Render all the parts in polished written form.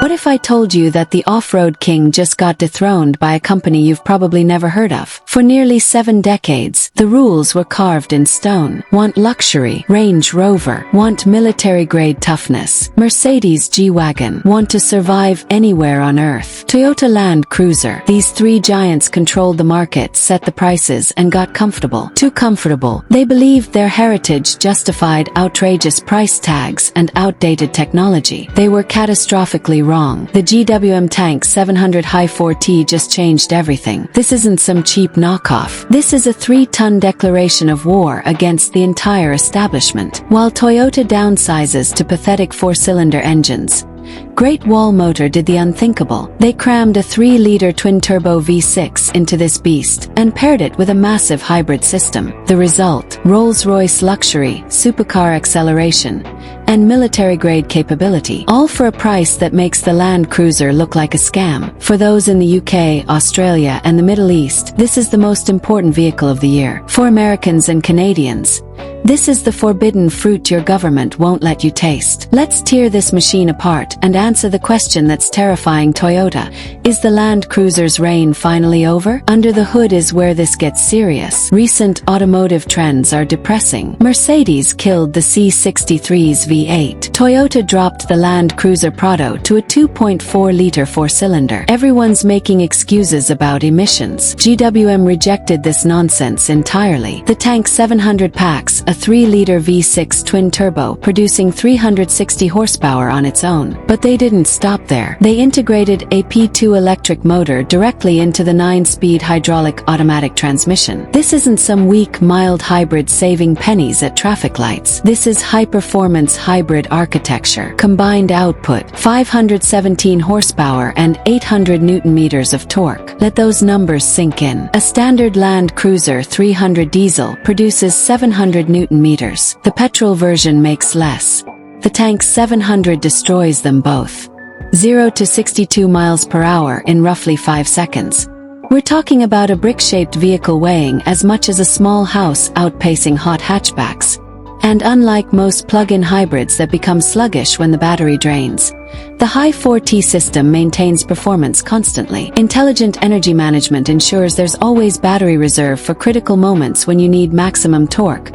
What if I told you that the off-road king just got dethroned by a company you've probably never heard of? For nearly 7 decades, the rules were carved in stone. Want luxury? Range Rover. Want military-grade toughness? Mercedes G-Wagon. Want to survive anywhere on Earth? Toyota Land Cruiser. These 3 giants controlled the market, set the prices, and got comfortable. Too comfortable. They believed their heritage justified outrageous price tags and outdated technology. They were catastrophically wrong. The GWM Tank 700 High 4T just changed everything. This isn't some cheap knockoff. This is a 3-ton declaration of war against the entire establishment. While Toyota downsizes to pathetic 4-cylinder engines, Great Wall Motor did the unthinkable. They crammed a 3-liter twin-turbo V6 into this beast and paired it with a massive hybrid system. The result: Rolls-Royce luxury, supercar acceleration, and military-grade capability, all for a price that makes the Land Cruiser look like a scam. For those in the UK, Australia, and the Middle East, this is the most important vehicle of the year. For Americans and Canadians, this is the forbidden fruit your government won't let you taste. Let's tear this machine apart and answer the question that's terrifying Toyota. Is the Land Cruiser's reign finally over? Under the hood is where this gets serious. Recent automotive trends are depressing. Mercedes killed the C63's V8. Toyota dropped the Land Cruiser Prado to a 2.4-liter 4-cylinder. Everyone's making excuses about emissions. GWM rejected this nonsense entirely. The Tank 700 packs a 3-liter V6 twin-turbo producing 360 horsepower on its own. But they didn't stop there. They integrated a P2 electric motor directly into the 9-speed hydraulic automatic transmission. This isn't some weak, mild hybrid saving pennies at traffic lights. This is high-performance hybrid architecture. Combined output: 517 horsepower and 800 Newton-meters of torque. Let those numbers sink in. A standard Land Cruiser 300 diesel produces 700 Newton-meters. The petrol version makes less. The Tank 700 destroys them both. 0 to 62 miles per hour in roughly 5 seconds. We're talking about a brick-shaped vehicle weighing as much as a small house, outpacing hot hatchbacks. And unlike most plug-in hybrids that become sluggish when the battery drains, the High 4T system maintains performance constantly. Intelligent energy management ensures there's always battery reserve for critical moments when you need maximum torque,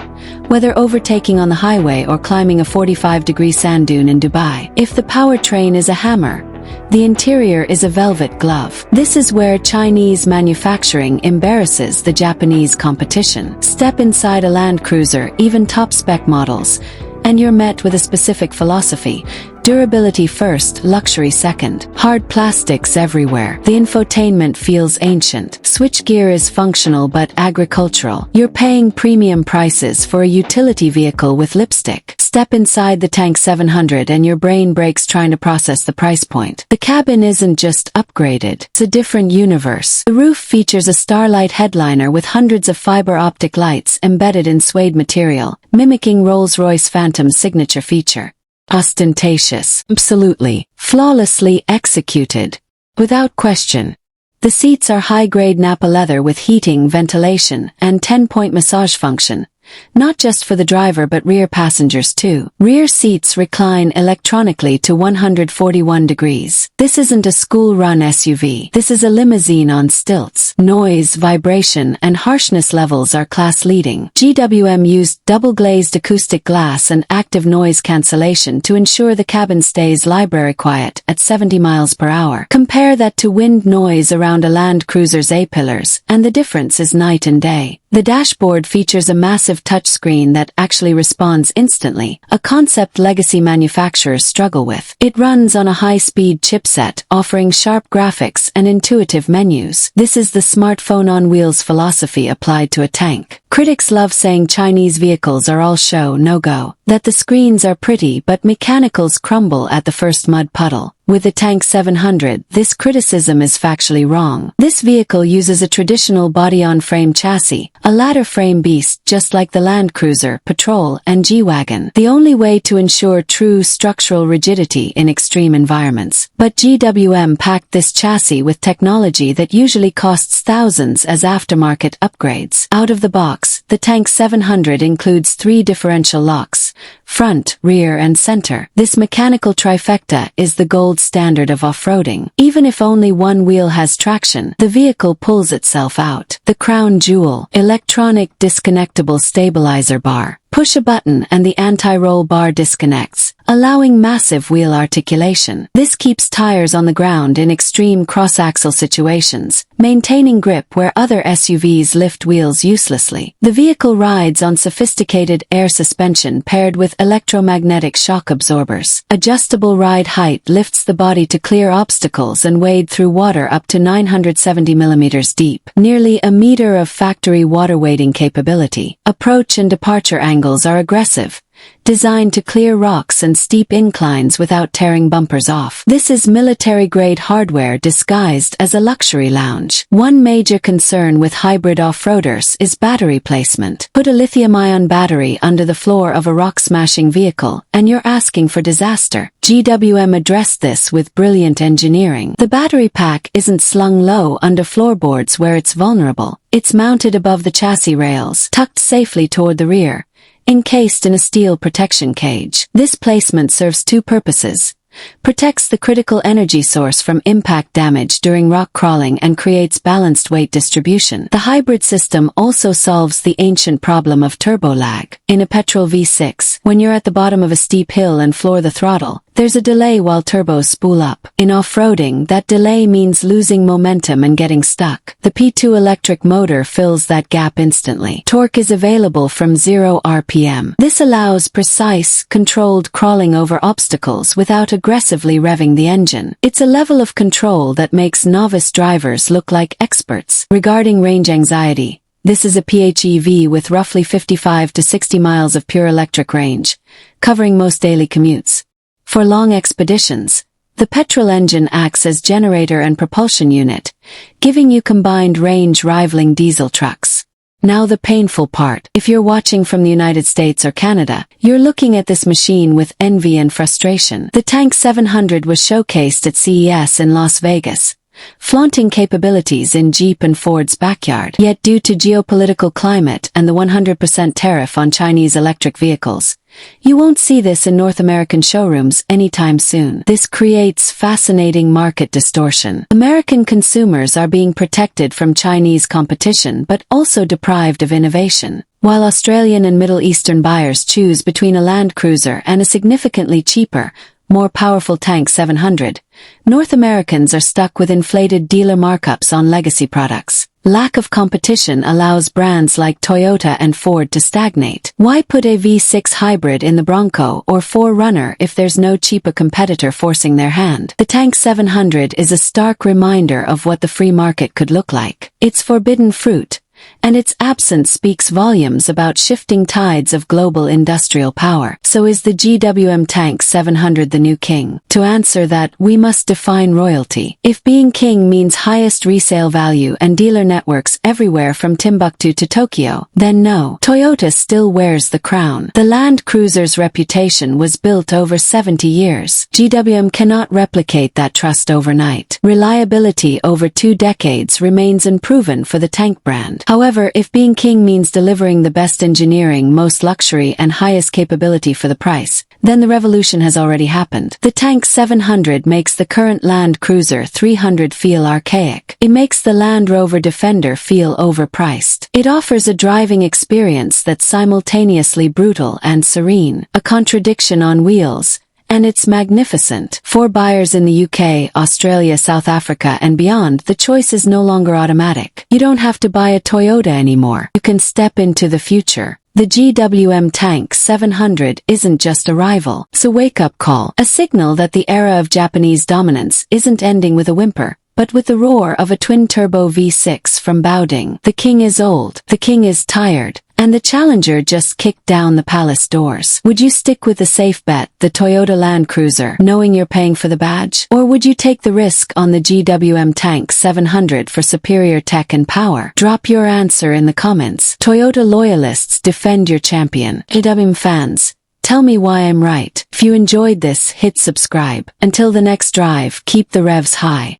whether overtaking on the highway or climbing a 45-degree sand dune in Dubai. If the powertrain is a hammer, the interior is a velvet glove. This is where Chinese manufacturing embarrasses the Japanese competition. Step inside a Land Cruiser, even top-spec models, and you're met with a specific philosophy: durability first, luxury second. Hard plastics everywhere. The infotainment feels ancient. Switchgear is functional but agricultural. You're paying premium prices for a utility vehicle with lipstick. Step inside the Tank 700 and your brain breaks trying to process the price point. The cabin isn't just upgraded, it's a different universe. The roof features a Starlight headliner with hundreds of fiber optic lights embedded in suede material, mimicking Rolls-Royce Phantom's signature feature. Ostentatious. Absolutely. Flawlessly executed. Without question. The seats are high-grade Nappa leather with heating, ventilation, and 10-point massage function. Not just for the driver but rear passengers too. Rear seats recline electronically to 141 degrees. This isn't a school-run SUV. This is a limousine on stilts. Noise, vibration, and harshness levels are class-leading. GWM used double-glazed acoustic glass and active noise cancellation to ensure the cabin stays library quiet at 70 miles per hour. Compare that to wind noise around a Land Cruiser's A-pillars, and the difference is night and day. The dashboard features a massive touchscreen that actually responds instantly, a concept legacy manufacturers struggle with. It runs on a high-speed chipset, offering sharp graphics and intuitive menus. This is the smartphone on wheels philosophy applied to a tank. Critics love saying Chinese vehicles are all show, no go, that the screens are pretty but mechanicals crumble at the first mud puddle. With the Tank 700, this criticism is factually wrong. This vehicle uses a traditional body-on-frame chassis, a ladder-frame beast just like the Land Cruiser, Patrol, and G-Wagon. The only way to ensure true structural rigidity in extreme environments. But GWM packed this chassis with technology that usually costs thousands as aftermarket upgrades. Out of the box, the Tank 700 includes 3 differential locks, front, rear and center. This mechanical trifecta is the gold standard of off-roading. Even if only one wheel has traction, the vehicle pulls itself out. The crown jewel, electronic disconnectable stabilizer bar. Push a button and the anti-roll bar disconnects, allowing massive wheel articulation. This keeps tires on the ground in extreme cross-axle situations, maintaining grip where other SUVs lift wheels uselessly. The vehicle rides on sophisticated air suspension paired with electromagnetic shock absorbers. Adjustable ride height lifts the body to clear obstacles and wade through water up to 970 millimeters deep, nearly a meter of factory water wading capability. Approach and departure angles are aggressive, designed to clear rocks and steep inclines without tearing bumpers off. This is military-grade hardware disguised as a luxury lounge. One major concern with hybrid off-roaders is battery placement. Put a lithium-ion battery under the floor of a rock-smashing vehicle, and you're asking for disaster. GWM addressed this with brilliant engineering. The battery pack isn't slung low under floorboards where it's vulnerable. It's mounted above the chassis rails, tucked safely toward the rear, encased in a steel protection cage. This placement serves two purposes. Protects the critical energy source from impact damage during rock crawling and creates balanced weight distribution. The hybrid system also solves the ancient problem of turbo lag. In a petrol V6, when you're at the bottom of a steep hill and floor the throttle, there's a delay while turbos spool up. In off-roading, that delay means losing momentum and getting stuck. The P2 electric motor fills that gap instantly. Torque is available from 0 RPM. This allows precise, controlled crawling over obstacles without aggressively revving the engine. It's a level of control that makes novice drivers look like experts. Regarding range anxiety, this is a PHEV with roughly 55 to 60 miles of pure electric range, covering most daily commutes. For long expeditions, the petrol engine acts as generator and propulsion unit, giving you combined range rivaling diesel trucks. Now the painful part. If you're watching from the United States or Canada, you're looking at this machine with envy and frustration. The Tank 700 was showcased at CES in Las Vegas, flaunting capabilities in Jeep and Ford's backyard. Yet due to geopolitical climate and the 100% tariff on Chinese electric vehicles, you won't see this in North American showrooms anytime soon. This creates fascinating market distortion. American consumers are being protected from Chinese competition but also deprived of innovation. While Australian and Middle Eastern buyers choose between a Land Cruiser and a significantly cheaper, more powerful Tank 700, North Americans are stuck with inflated dealer markups on legacy products. Lack of competition allows brands like Toyota and Ford to stagnate. Why put a V6 hybrid in the Bronco or 4Runner if there's no cheaper competitor forcing their hand? The Tank 700 is a stark reminder of what the free market could look like. It's forbidden fruit, and its absence speaks volumes about shifting tides of global industrial power. So is the GWM Tank 700 the new king? To answer that, we must define royalty. If being king means highest resale value and dealer networks everywhere from Timbuktu to Tokyo, then no. Toyota still wears the crown. The Land Cruiser's reputation was built over 70 years. GWM cannot replicate that trust overnight. Reliability over 2 decades remains unproven for the Tank brand. However, if being king means delivering the best engineering, most luxury and highest capability for the price, then the revolution has already happened. The Tank 700 makes the current Land Cruiser 300 feel archaic. It makes the Land Rover Defender feel overpriced. It offers a driving experience that's simultaneously brutal and serene, a contradiction on wheels, and it's magnificent. For buyers in the UK, Australia, South Africa and beyond, the choice is no longer automatic. You don't have to buy a Toyota anymore. You can step into the future. The GWM Tank 700 isn't just a rival. It's a wake-up call, a signal that the era of Japanese dominance isn't ending with a whimper, but with the roar of a twin-turbo V6 from Baoding. The king is old, the king is tired, and the challenger just kicked down the palace doors. Would you stick with the safe bet, the Toyota Land Cruiser, knowing you're paying for the badge? Or would you take the risk on the GWM Tank 700 for superior tech and power? Drop your answer in the comments. Toyota loyalists, defend your champion. GWM fans, tell me why I'm right. If you enjoyed this, hit subscribe. Until the next drive, keep the revs high.